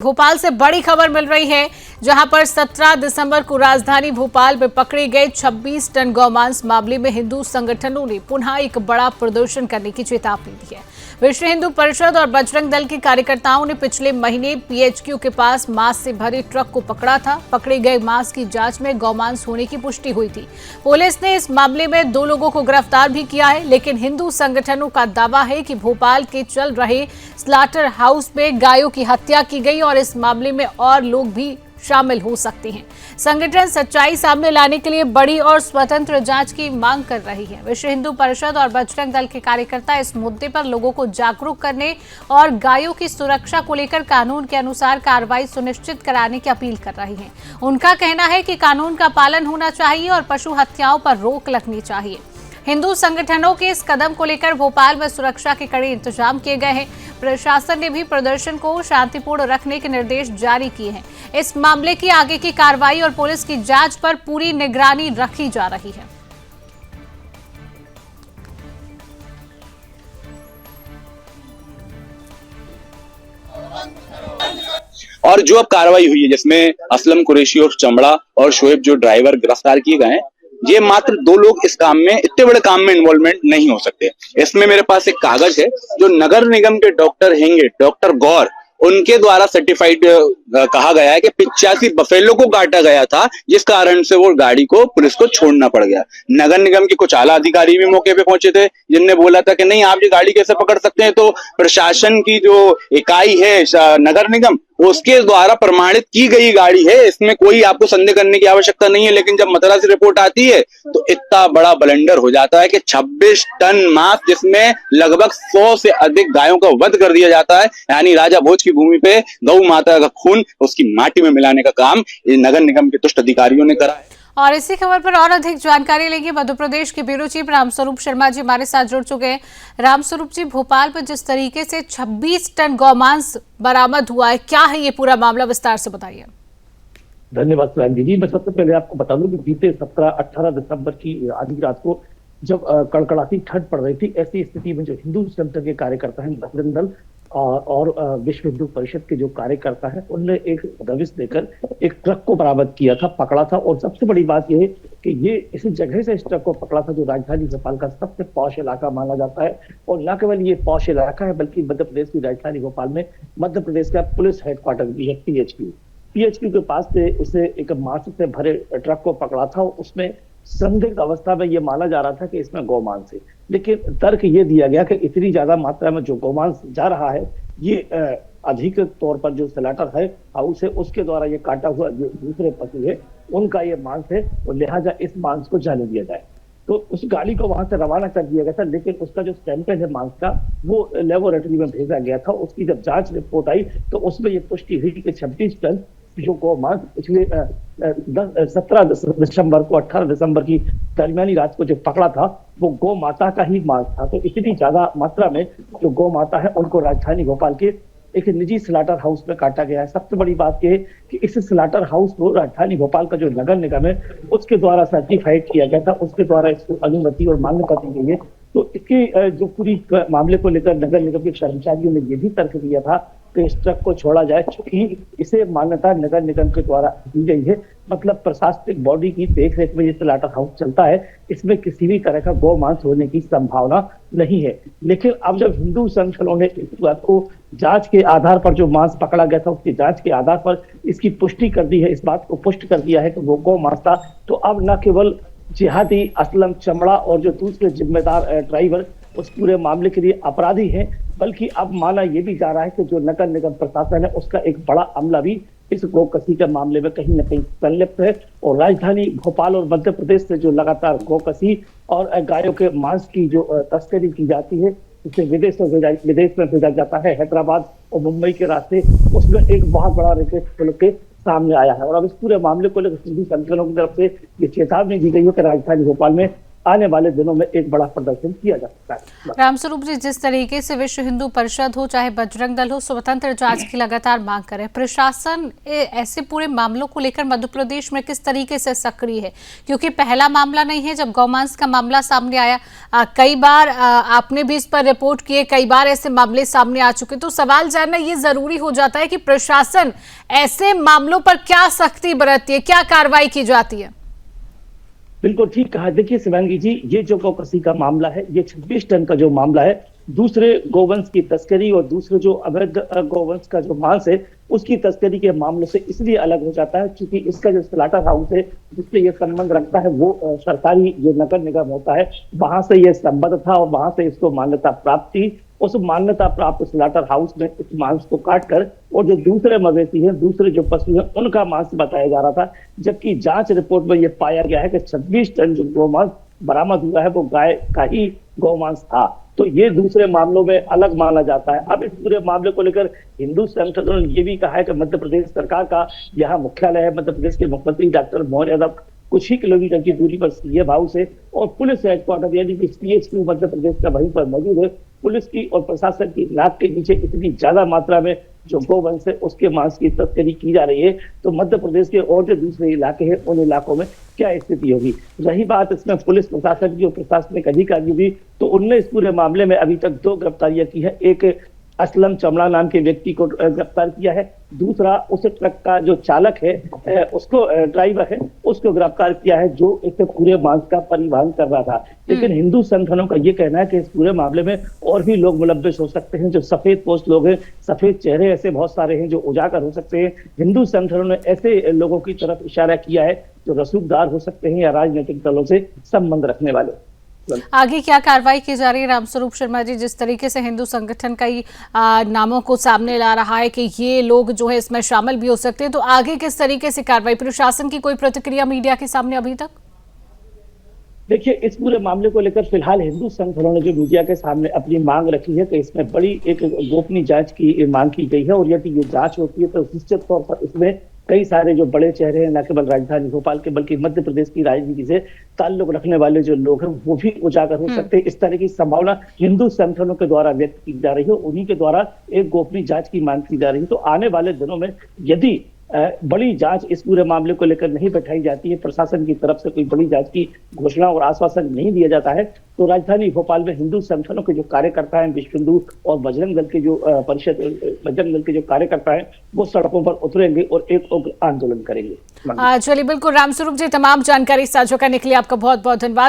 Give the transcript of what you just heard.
भोपाल से बड़ी खबर मिल रही है, जहां पर 17 दिसंबर को राजधानी भोपाल में पकड़े गए 26 टन गौमांस मामले में हिंदू संगठनों ने पुनः एक बड़ा प्रदर्शन करने की चेतावनी दी है। विश्व हिंदू परिषद और बजरंग दल के कार्यकर्ताओं ने पिछले महीने पीएचक्यू के पास मांस से भरे ट्रक को पकड़ा था। पकड़े गए मांस की जांच में गौमांस होने की पुष्टि हुई थी। पुलिस ने इस मामले में 2 लोगों को गिरफ्तार भी किया है, लेकिन हिंदू संगठनों का दावा है कि भोपाल के चल रहे स्लाटर हाउस में गायों की हत्या की गई और इस मामले में और लोग भी शामिल हो सकते हैं। संगठन सच्चाई सामने लाने के लिए बड़ी और स्वतंत्र जांच की मांग कर रही है। विश्व हिंदू परिषद और बजरंग दल के कार्यकर्ता इस मुद्दे पर लोगों को जागरूक करने और गायों की सुरक्षा को लेकर कानून के अनुसार कार्रवाई सुनिश्चित कराने की अपील कर रही हैं। उनका कहना है कि कानून का पालन होना चाहिए और पशु हत्याओं पर रोक लगनी चाहिए। हिंदू संगठनों के इस कदम को लेकर भोपाल में सुरक्षा के कड़े इंतजाम किए गए हैं। प्रशासन ने भी प्रदर्शन को शांतिपूर्ण रखने के निर्देश जारी किए हैं। इस मामले की आगे की कार्रवाई और पुलिस की जांच पर पूरी निगरानी रखी जा रही है। और जो अब कार्रवाई हुई है, जिसमें असलम कुरैशी और चमड़ा और शोएब जो ड्राइवर गिरफ्तार किए गए हैं, ये मात्र 2 लोग इस काम में, इतने बड़े काम में इन्वॉल्वमेंट नहीं हो सकते। इसमें मेरे पास एक कागज है जो नगर निगम के डॉक्टर हैंगे, डॉक्टर गौर, उनके द्वारा सर्टिफाइड कहा गया है कि 85 बफेलो को काटा गया था, जिस कारण से वो गाड़ी को पुलिस को छोड़ना पड़ गया। नगर निगम के कुछ आला अधिकारी भी मौके पे पहुंचे थे, जिनने बोला था कि नहीं, आप ये गाड़ी कैसे पकड़ सकते हैं। तो प्रशासन की जो इकाई है नगर निगम, उसके द्वारा प्रमाणित की गई गाड़ी है, इसमें कोई आपको संदेह करने की आवश्यकता नहीं है। लेकिन जब मद्रास से रिपोर्ट आती है तो इतना बड़ा ब्लंडर हो जाता है कि 26 टन मांस, जिसमें लगभग 100 से अधिक गायों का वध कर दिया जाता है, यानी राजा भोज की भूमि पे गौ माता का खून उसकी माटी में मिलाने का काम नगर निगम के दुष्ट अधिकारियों ने करा है। और इसी खबर पर और अधिक जानकारी लेंगे। मध्य प्रदेश के ब्यूरो चीफ रामस्वरूप शर्मा जी हमारे साथ जुड़ चुके हैं। रामस्वरूप जी, भोपाल पर जिस तरीके से 26 टन गौमांस बरामद हुआ है, क्या है ये पूरा मामला, विस्तार से बताइए। धन्यवाद सुरांगी जी। मैं सबसे पहले आपको बता दूं कि बीते 17-18 दिसंबर की आधी रात को जब कड़कड़ाती ठंड पड़ रही थी, ऐसी स्थिति में जो हिंदू संगठन के कार्यकर्ता हैं, बजरंग दल और विश्व हिंदू परिषद के जो कार्यकर्ता हैं, उनने एक दबिश देकर एक ट्रक को बरामद किया था, पकड़ा था। और सबसे बड़ी बात यह है कि ये इस जगह से इस ट्रक को पकड़ा था जो राजधानी भोपाल का सबसे पॉश इलाका माना जाता है। और न केवल ये पॉश इलाका है, बल्कि मध्य प्रदेश की राजधानी भोपाल में मध्य प्रदेश का पुलिस हेडक्वार्टर भी है, पीएचक्यू के पास से इसे एक मांस से भरे ट्रक को पकड़ा था। उसमें संदिग्ध अवस्था में यह माना जा रहा था कि इसमें गौमांस है, लेकिन तर्क ये दिया गया कि इतनी ज्यादा मात्रा में जो गौमांस जा रहा है, ये अधिकृत तौर पर जो स्लॉटर है हाउस है, उसके द्वारा ये काटा हुआ जो दूसरे पशु है, उनका ये मांस है, और लिहाजा इस मांस को जाने दिया जाए। तो उस गाड़ी को वहां से रवाना कर दिया गया था, लेकिन उसका जो सैंपल है मांस का, वो लेबोरेटरी में भेजा गया था। उसकी जब जांच रिपोर्ट आई तो उसमें ये पुष्टि हुई कि 26 टन जो गौमांस पिछले 17 दिसंबर को 18 दिसंबर की दरमियानी रात को जो पकड़ा था, वो गौ माता का ही मांस था। तो इतनी ज्यादा मात्रा में जो गौ माता है, उनको राजधानी भोपाल के एक निजी स्लाटर हाउस में काटा गया है। सबसे बड़ी बात यह है कि इस स्लाटर हाउस को राजधानी भोपाल का जो नगर निगम है, उसके द्वारा सर्टिफाइड किया गया था, उसके द्वारा इसको अनुमति और मान्यता दी गई है। तो इसके जो पूरी मामले को लेकर नगर निगम के कर्मचारियों ने यह भी तर्क दिया था कि इस ट्रक को छोड़ा जाए, क्योंकि इसे मान्यता नगर निगम के द्वारा दी गई है। मतलब प्रशासनिक बॉडी की देखरेख में ये स्लाटर हाउस चलता है, इसमें किसी भी तरह का गौमांस होने की संभावना नहीं है। लेकिन अब जब हिंदू संगठनों ने इस बात को जांच के आधार पर, जो मांस पकड़ा गया था उसकी जांच के आधार पर इसकी पुष्टि कर दी है, इस बात को पुष्ट कर दिया है कि वो गौमांस था, तो अब न केवल जिहादी असलम चमड़ा और जो दूसरे जिम्मेदार ड्राइवर उस पूरे मामले के लिए अपराधी हैं, बल्कि अब माना यह भी जा रहा है कि जो नगर निगम प्रशासन है, उसका एक बड़ा अमला भी इस गौकसी के मामले में कहीं न कहीं संलिप्त है। और राजधानी भोपाल और मध्य प्रदेश से जो लगातार गौकसी और गायों के मांस की जो तस्करी की जाती है, उसे विदेश में भेजा जाता है, हैदराबाद और मुंबई के रास्ते, उसमें एक बहुत बड़ा रिकॉर्ड खुल के सामने आया है। और अब इस पूरे मामले को लेकर हिंदू संगठनों की तरफ से ये चेतावनी दी गई है कि राजधानी भोपाल में आने वाले दिनों में एक बड़ा प्रदर्शन किया जा सकता है। रामस्वरूप जी, जिस तरीके से विश्व हिंदू परिषद हो चाहे बजरंग दल हो, स्वतंत्र जांच की लगातार मांग करे, प्रशासन ऐसे पूरे मामलों को लेकर मध्य प्रदेश में किस तरीके से सक्रिय है? क्योंकि पहला मामला नहीं है जब गौमांस का मामला सामने आया, कई बार आपने भी इस पर रिपोर्ट किए, कई बार ऐसे मामले सामने आ चुके, तो सवाल जानना ये जरूरी हो जाता है कि प्रशासन ऐसे मामलों पर क्या सख्ती बरतती है, क्या कार्रवाई की जाती है? बिल्कुल ठीक कहा। देखिए शिवांगी जी, ये जो गौकसी का मामला है, ये 26 टन का जो मामला है, दूसरे गोवंश की तस्करी और दूसरे जो अवैध गौवंश का जो मांस है उसकी तस्करी के मामलों से इसलिए अलग हो जाता है क्योंकि इसका जो स्लॉटर हाउस है जिससे ये संबंध रखता है वो सरकारी जो नगर निगम होता है, वहां से ये संबद्ध था और वहां से इसको मान्यता प्राप्त थी। उस मान्यता प्राप्त स्लॉटर हाउस में इस मांस को काटकर और जो दूसरे मवेशी हैं, दूसरे जो पशु हैं, उनका मांस बताया जा रहा था, जबकि जांच रिपोर्ट में यह पाया गया है कि 26 टन जो गौमांस बरामद हुआ है वो गाय का ही गौमांस था। तो ये दूसरे मामलों में अलग माना जाता है। अब इस पूरे मामले को लेकर हिंदू संगठनों ने ये भी कहा है कि मध्य प्रदेश सरकार का यहाँ मुख्यालय है, मध्य प्रदेश के मुख्यमंत्री डॉक्टर मोहन यादव कुछ ही किलोमीटर की दूरी पर सीएम हाउस है और पुलिस हेडक्वार्टर यानी कि सीएचक्यू मध्य प्रदेश का वहीं पर मौजूद है। पुलिस की और प्रशासन की नाक के नीचे इतनी ज्यादा मात्रा में जो गोवंश है उसके मांस की तस्करी की जा रही है, तो मध्य प्रदेश के और जो दूसरे इलाके हैं उन इलाकों में क्या स्थिति होगी? रही बात इसमें पुलिस प्रशासन की और प्रशासनिक अधिकारी भी, तो उनने इस पूरे मामले में अभी तक 2 गिरफ्तारियां की है। एक असलम चमड़ा नाम के व्यक्ति को गिरफ्तार किया है, दूसरा उस ट्रक का जो चालक है उसको ड्राइवर है उसको गिरफ्तार किया है जो एक पूरे मांस का परिवहन कर रहा था। लेकिन हिंदू संगठनों का ये कहना है कि इस पूरे मामले में और भी लोग मुलव्वस हो सकते हैं, जो सफेद पोस्ट लोग हैं, सफेद चेहरे ऐसे बहुत सारे हैं जो उजागर हो सकते हैं। हिंदू संगठनों ने ऐसे लोगों की तरफ इशारा किया है जो रसूखदार हो सकते हैं या राजनीतिक दलों से संबंध रखने वाले। आगे क्या कार्रवाई की जा रही है रामस्वरूप शर्मा जी? जिस तरीके से हिंदू संगठन कई नामों को सामने ला रहा है कि ये लोग जो है इसमें शामिल भी हो सकते हैं, तो आगे किस तरीके से कार्रवाई? प्रशासन की कोई प्रतिक्रिया मीडिया के सामने अभी तक? देखिए, इस पूरे मामले को लेकर फिलहाल हिंदू संगठनों ने जो मीडिया के सामने अपनी मांग रखी है कि इसमें बड़ी एक गोपनीय जांच की मांग की गई है और यदि ये जांच होती है तो निश्चित तौर पर इसमें कई सारे जो बड़े चेहरे हैं, न केवल राजधानी भोपाल के बल्कि मध्य प्रदेश की राजनीति से ताल्लुक रखने वाले जो लोग हैं वो भी उजागर हो सकते हैं। इस तरह की संभावना हिंदू संगठनों के द्वारा व्यक्त की जा रही है, उन्हीं के द्वारा एक गोपनीय जांच की मांग की जा रही है। तो आने वाले दिनों में यदि बड़ी जांच इस पूरे मामले को लेकर नहीं बैठाई जाती है, प्रशासन की तरफ से कोई बड़ी जांच की घोषणा और आश्वासन नहीं दिया जाता है, तो राजधानी भोपाल में हिंदू संगठनों के जो कार्यकर्ता हैं, विश्व हिंदू और बजरंग दल के जो बजरंग दल के जो कार्यकर्ता हैं वो सड़कों पर उतरेंगे और एक उग्र आंदोलन करेंगे। चलिए, बिल्कुल रामस्वरूप जी, तमाम जानकारी साझा करने के लिए आपका बहुत बहुत धन्यवाद।